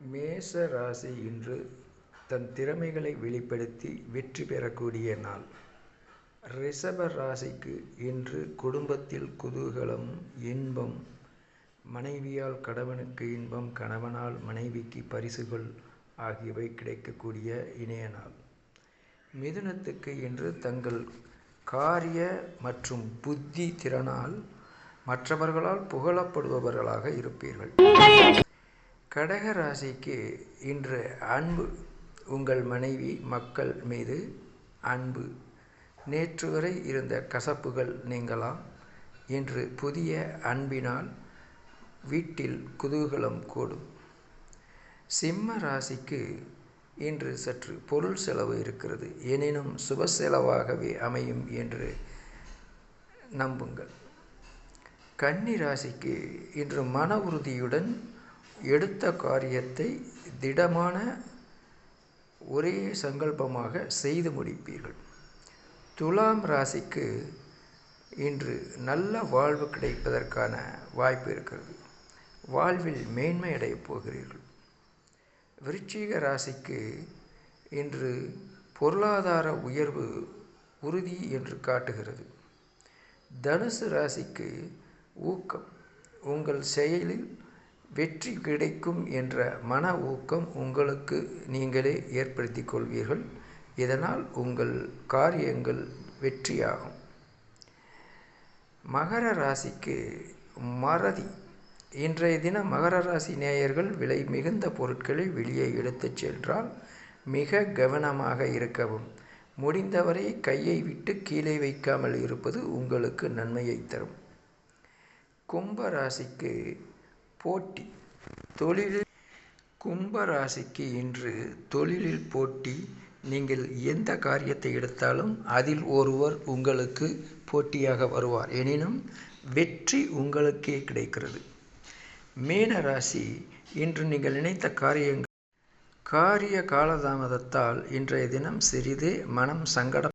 மேஷ ராசி இன்று தன் திறமைகளை வெளிப்படுத்தி வெற்றி பெறக்கூடிய நாள். ரிஷப ராசிக்கு இன்று குடும்பத்தில் குதூகலம், இன்பம், மனைவியால் கணவனுக்கு இன்பம், கணவனால் மனைவிக்கு பரிசுகள் ஆகியவை கிடைக்கக்கூடிய இணைய நாள். மிதுனத்துக்கு இன்று தங்கள் காரிய மற்றும் புத்தி திறனால் மற்றவர்களால் புகழப்படுபவர்களாக இருப்பீர்கள். கடக ராசிக்கு இன்று அன்பு, உங்கள் மனைவி மக்கள் மீது அன்பு. நேற்று வரை இருந்த கசப்புகள் நீங்கலாம். இன்று புதிய அன்பினால் வீட்டில் குதூகலம் கூடும். சிம்ம ராசிக்கு இன்று சற்று பொருள் செலவு இருக்கிறது, எனினும் சுப செலவாகவே அமையும் என்று நம்புங்கள். கன்னி ராசிக்கு இன்று மன உறுதியுடன் எடுத்த காரியத்தை திடமான ஒரே சங்கல்பமாக செய்து முடிப்பீர்கள். துலாம் ராசிக்கு இன்று நல்ல வாழ்வு கிடைப்பதற்கான வாய்ப்பு இருக்கிறது. வாழ்வில் மேன்மை அடையப் போகிறீர்கள். விருச்சிக ராசிக்கு இன்று பொருளாதார உயர்வு உறுதி என்று காட்டுகிறது. தனுசு ராசிக்கு ஊக்கம், உங்கள் செயலில் வெற்றி கிடைக்கும் என்ற மன ஊக்கம் உங்களுக்கு நீங்களே ஏற்படுத்தி கொள்வீர்கள். இதனால் உங்கள் காரியங்கள் வெற்றியாகும். மகர ராசிக்கு மறதி. இன்றைய தினம் மகர ராசி நேயர்கள் விலை மிகுந்த பொருட்களை வெளியே எடுத்துச் சென்றால் மிக கவனமாக இருக்கவும். முடிந்தவரை கையை விட்டு கீழே வைக்காமல் இருப்பது உங்களுக்கு நன்மையை தரும். கும்ப ராசிக்கு போட்டி, தொழிலில். கும்ப ராசிக்கு இன்று தொழிலில் போட்டி. நீங்கள் எந்த காரியத்தை எடுத்தாலும் அதில் ஒருவர் உங்களுக்கு போட்டியாக வருவார். எனினும் வெற்றி உங்களுக்கே கிடைக்கிறது. மீன ராசி இன்று நீங்கள் நினைத்த காரிய காலதாமதத்தால் இன்றைய தினம் சிறிது மனம் சங்கடம்